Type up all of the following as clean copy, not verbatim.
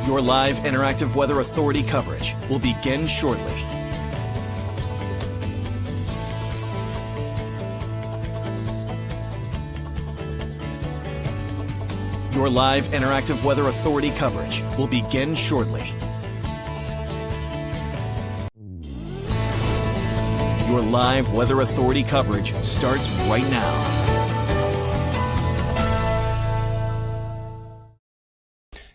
Your live interactive Weather Authority coverage will begin shortly. Your live interactive Weather Authority coverage will begin shortly. Your live Weather Authority coverage starts right now.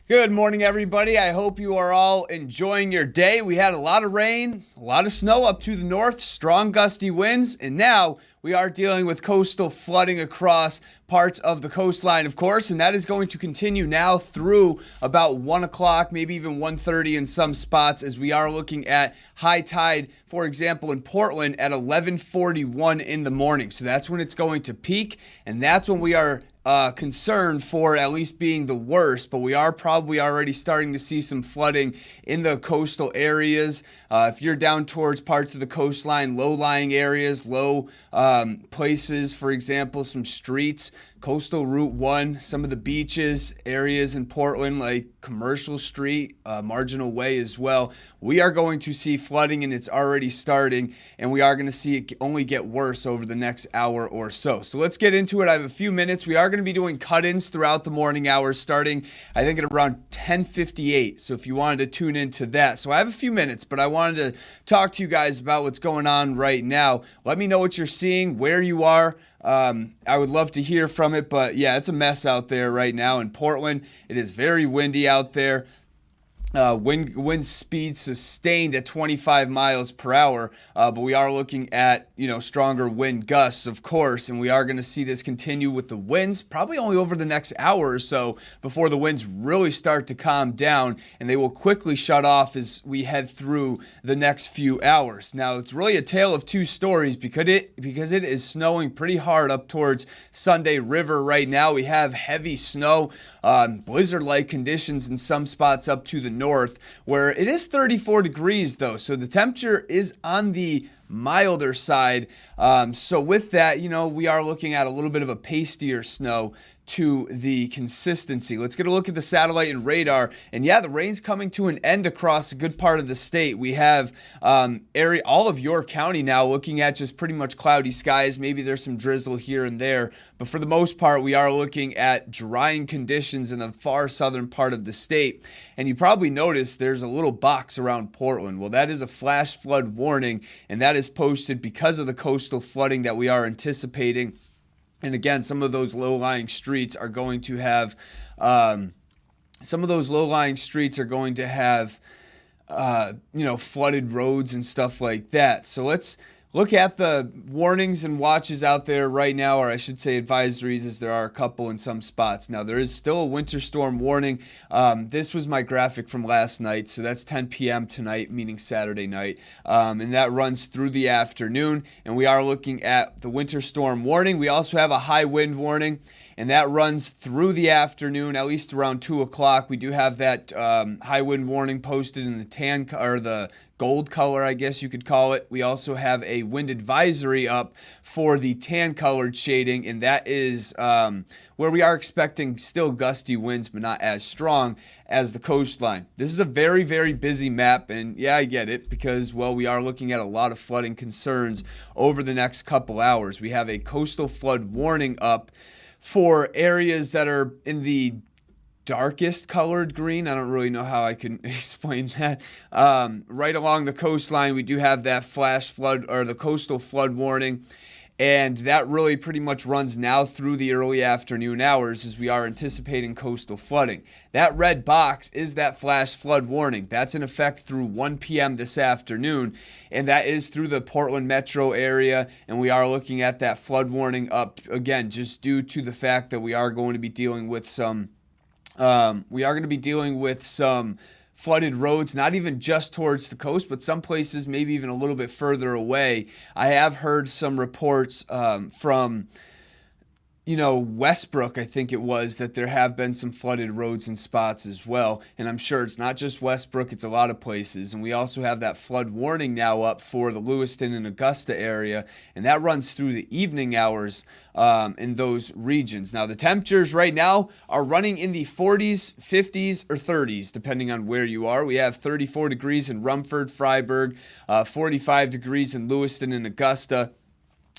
Good morning, everybody. I hope you are all enjoying your day. We had a lot of rain, a lot of snow up to the north, strong gusty winds, and now we are dealing with coastal flooding across parts of the coastline, of course, and that is going to continue now through about 1 o'clock, maybe even 1:30 in some spots, as we are looking at high tide, for example, in Portland at 11:41 in the morning. So that's when it's going to peak, and that's when we are concerned for at least being the worst, but we are probably already starting to see some flooding in the coastal areas. If you're down towards parts of the coastline, low-lying areas, low places, for example, some streets, Coastal Route 1, some of the beaches, areas in Portland like Commercial Street, Marginal Way as well, we are going to see flooding, and it's already starting, and we are going to see it only get worse over the next hour or so. So let's get into it. I have a few minutes. We are going to be doing cut-ins throughout the morning hours starting, I think, at around 10:58. So if you wanted to tune into that. So I have a few minutes, but I wanted to talk to you guys about what's going on right now. Let me know what you're seeing, where you are. I would love to hear from it, but yeah, it's a mess out there right now in Portland. It is very windy out there. Wind speed sustained at 25 miles per hour, but we are looking at, stronger wind gusts, of course, and we are going to see this continue with the winds probably only over the next hour or so before the winds really start to calm down, and they will quickly shut off as we head through the next few hours. Now, it's really a tale of two stories because it is snowing pretty hard up towards Sunday River right now. We have heavy snow, blizzard-like conditions in some spots up to the north, where it is 34 degrees though, so the temperature is on the milder side. So with that, we are looking at a little bit of a pastier snow to the consistency. Let's get a look at the satellite and radar. And yeah, the rain's coming to an end across a good part of the state. We have all of York County now looking at just pretty much cloudy skies. Maybe there's some drizzle here and there, but for the most part, we are looking at drying conditions in the far southern part of the state. And you probably noticed there's a little box around Portland. Well, that is a flash flood warning, and that is posted because of the coastal flooding that we are anticipating. And again, some of those low-lying streets are going to have, flooded roads and stuff like that. So let's look at the warnings and watches out there right now, or I should say advisories, as there are a couple in some spots. Now, there is still a winter storm warning. This was my graphic from last night, so that's 10 p.m. tonight, meaning Saturday night, and that runs through the afternoon, and we are looking at the winter storm warning. We also have a high wind warning, and that runs through the afternoon, at least around 2 o'clock. We do have that high wind warning posted in the gold color, I guess you could call it. We also have a wind advisory up for the tan colored shading, and that is where we are expecting still gusty winds, but not as strong as the coastline. This is a very, very busy map, and yeah, I get it, because, well, we are looking at a lot of flooding concerns over the next couple hours. We have a coastal flood warning up for areas that are in the darkest colored green. I don't really know how I can explain that. Right along the coastline, we do have that flash flood, or the coastal flood warning, and that really pretty much runs now through the early afternoon hours as we are anticipating coastal flooding. That red box is that flash flood warning. That's in effect through 1 p.m. this afternoon, and that is through the Portland metro area, and we are looking at that flood warning up again just due to the fact that we are going to be dealing with some flooded roads, not even just towards the coast, but some places maybe even a little bit further away. I have heard some reports from Westbrook, I think it was, that there have been some flooded roads and spots as well. And I'm sure it's not just Westbrook, it's a lot of places. And we also have that flood warning now up for the Lewiston and Augusta area. And that runs through the evening hours in those regions. Now, the temperatures right now are running in the 40s, 50s, or 30s, depending on where you are. We have 34 degrees in Rumford, Freiburg, 45 degrees in Lewiston and Augusta.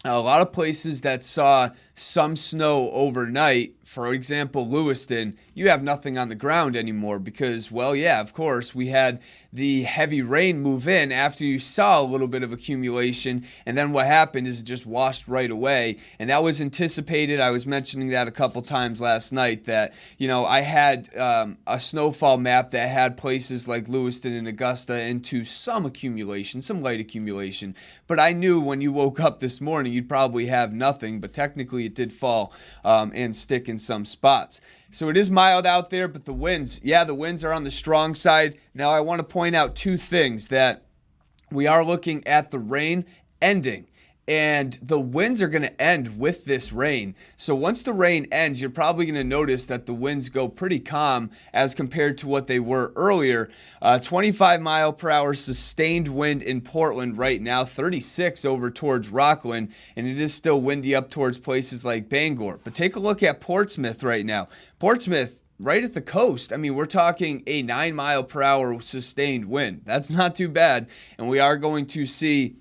A lot of places that saw some snow overnight, for example, Lewiston, you have nothing on the ground anymore because, well, yeah, of course, we had the heavy rain move in after you saw a little bit of accumulation, and then what happened is it just washed right away, and that was anticipated. I was mentioning that a couple times last night that, I had a snowfall map that had places like Lewiston and Augusta into some accumulation, some light accumulation, but I knew when you woke up this morning, you'd probably have nothing, but technically it did fall and stick in some spots. So it is mild out there, but the winds are on the strong side. Now I want to point out two things: that we are looking at the rain ending, and the winds are going to end with this rain. So once the rain ends, you're probably going to notice that the winds go pretty calm as compared to what they were earlier. 25 mile per hour sustained wind in Portland right now, 36 over towards Rockland, and it is still windy up towards places like Bangor. But take a look at Portsmouth right now. Portsmouth, right at the coast. I mean, we're talking a 9 mile per hour sustained wind. That's not too bad, and we are going to see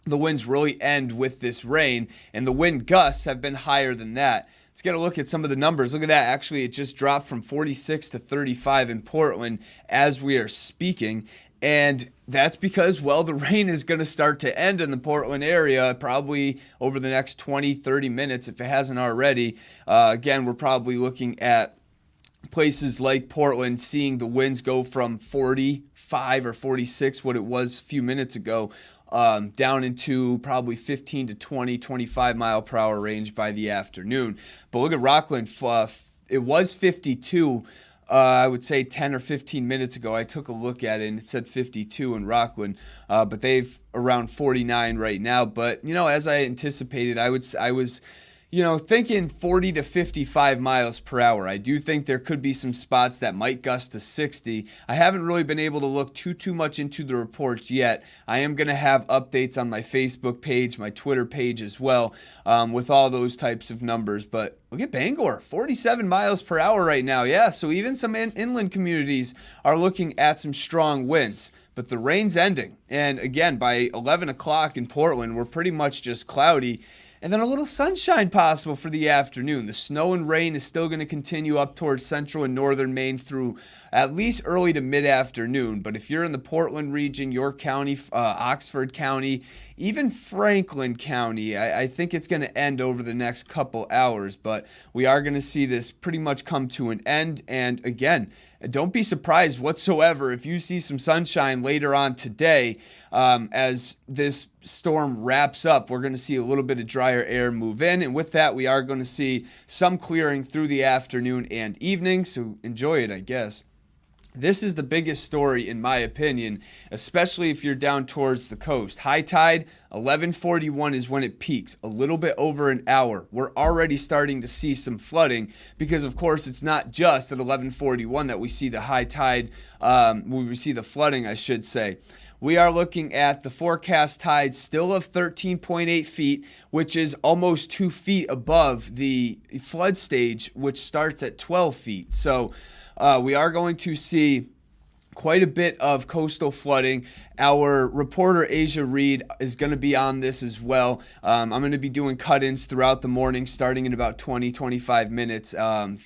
the winds really end with this rain, and the wind gusts have been higher than that. Let's get a look at some of the numbers. Look at that. Actually, it just dropped from 46 to 35 in Portland as we are speaking. And that's because, well, the rain is going to start to end in the Portland area probably over the next 20, 30 minutes if it hasn't already. Again, we're probably looking at places like Portland seeing the winds go from 45 or 46, what it was a few minutes ago, down into probably 15 to 20, 25 mile per hour range by the afternoon. But look at Rockland. It was 52, I would say 10 or 15 minutes ago. I took a look at it and it said 52 in Rockland, but they've around 49 right now. But, as I anticipated, I was thinking 40 to 55 miles per hour. I do think there could be some spots that might gust to 60. I haven't really been able to look too much into the reports yet. I am going to have updates on my Facebook page, my Twitter page as well, with all those types of numbers. But look at Bangor, 47 miles per hour right now. Yeah, so even some inland communities are looking at some strong winds. But the rain's ending. And again, by 11 o'clock in Portland, we're pretty much just cloudy. And then a little sunshine possible for the afternoon. The snow and rain is still going to continue up towards central and northern Maine through at least early to mid-afternoon. But if you're in the Portland region, York County, Oxford County, even Franklin County, I think it's going to end over the next couple hours. But we are going to see this pretty much come to an end. And again, don't be surprised whatsoever if you see some sunshine later on today. As this storm wraps up, we're going to see a little bit of drier air move in. And with that, we are going to see some clearing through the afternoon and evening. So enjoy it, I guess. This is the biggest story, in my opinion, especially if you're down towards the coast. High tide, 11:41 is when it peaks, a little bit over an hour. We're already starting to see some flooding because, of course, it's not just at 11:41 that we see the high tide, we see the flooding, I should say. We are looking at the forecast tide still of 13.8 feet, which is almost 2 feet above the flood stage, which starts at 12 feet. So we are going to see quite a bit of coastal flooding. Our reporter Asia Reed is going to be on this as well. I'm going to be doing cut-ins throughout the morning, starting in about 20-25 minutes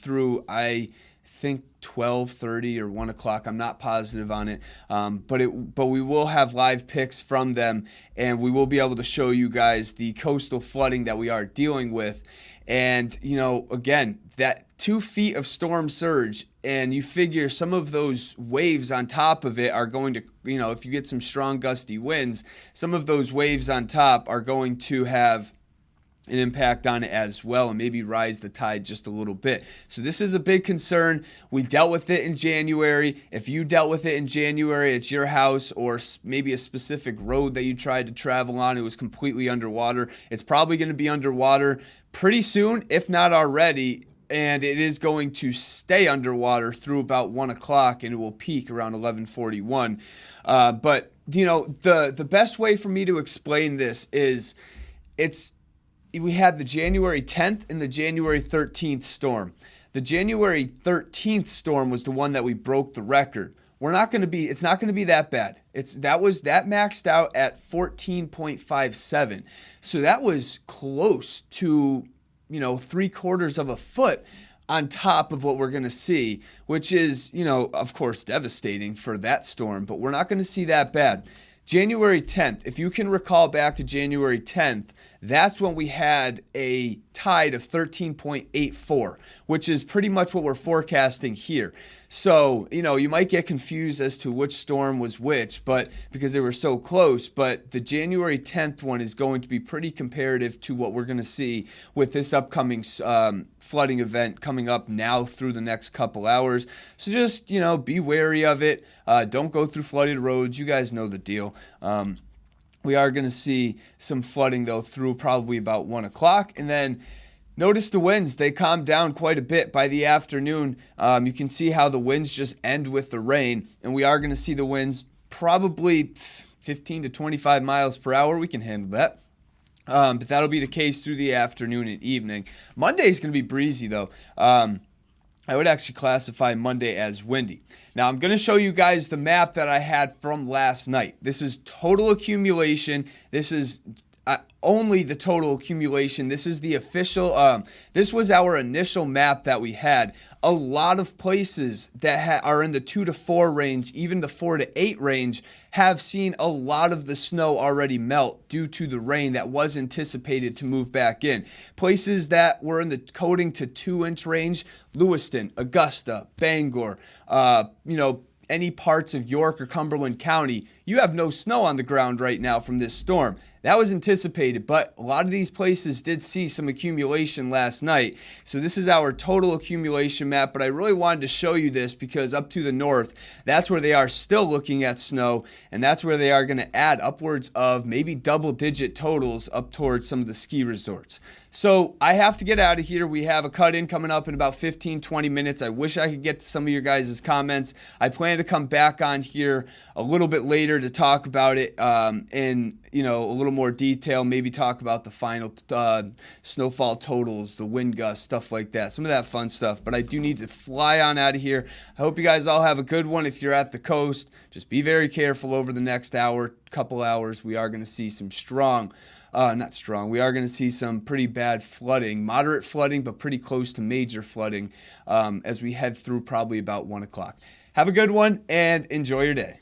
through, I think, 12:30 or 1 o'clock. I'm not positive on it, but we will have live pics from them, and we will be able to show you guys the coastal flooding that we are dealing with. And again, that 2 feet of storm surge, and you figure some of those waves on top of it are going to, if you get some strong gusty winds, some of those waves on top are going to have an impact on it as well, and maybe rise the tide just a little bit. So this is a big concern. We dealt with it in January. If you dealt with it in January, it's your house or maybe a specific road that you tried to travel on. It was completely underwater. It's probably going to be underwater pretty soon, if not already. And it is going to stay underwater through about 1 o'clock, and it will peak around 11:41. But the best way for me to explain this is we had the January 10th and the January 13th storm. The January 13th storm was the one that we broke the record. It's not going to be that bad. That maxed out at 14.57. So that was close to, 3/4 of a foot on top of what we're going to see, which is, of course, devastating for that storm, but we're not going to see that bad. January 10th, if you can recall back to January 10th, that's when we had a tide of 13.84, which is pretty much what we're forecasting here. So, you might get confused as to which storm was which, but because they were so close, but the January 10th one is going to be pretty comparative to what we're going to see with this upcoming flooding event coming up now through the next couple hours. So just, be wary of it. Don't go through flooded roads. You guys know the deal. We are going to see some flooding, though, through probably about 1 o'clock. And then notice the winds. They calmed down quite a bit by the afternoon. You can see how the winds just end with the rain. And we are going to see the winds probably 15 to 25 miles per hour. We can handle that. But that'll be the case through the afternoon and evening. Monday is going to be breezy, though. I would actually classify Monday as windy. Now, I'm going to show you guys the map that I had from last night. This is total accumulation. This is only the total accumulation. This is the official, this was our initial map that we had. A lot of places that are in the 2 to 4 range, even the 4 to 8 range, have seen a lot of the snow already melt due to the rain that was anticipated to move back in. Places that were in the coating to 2-inch range, Lewiston, Augusta, Bangor, any parts of York or Cumberland County, you have no snow on the ground right now from this storm. That was anticipated, but a lot of these places did see some accumulation last night. So this is our total accumulation map, but I really wanted to show you this because up to the north, that's where they are still looking at snow, and that's where they are going to add upwards of maybe double-digit totals up towards some of the ski resorts. So I have to get out of here. We have a cut-in coming up in about 15-20 minutes. I wish I could get to some of your guys' comments. I plan to come back on here a little bit later to talk about it in a little more detail, maybe talk about the final snowfall totals, the wind gusts, stuff like that, some of that fun stuff. But I do need to fly on out of here. I hope you guys all have a good one. If you're at the coast, just be very careful over the next couple hours. We are going to see some we are going to see some pretty bad flooding, moderate flooding, but pretty close to major flooding as we head through probably about 1 o'clock. Have a good one and enjoy your day.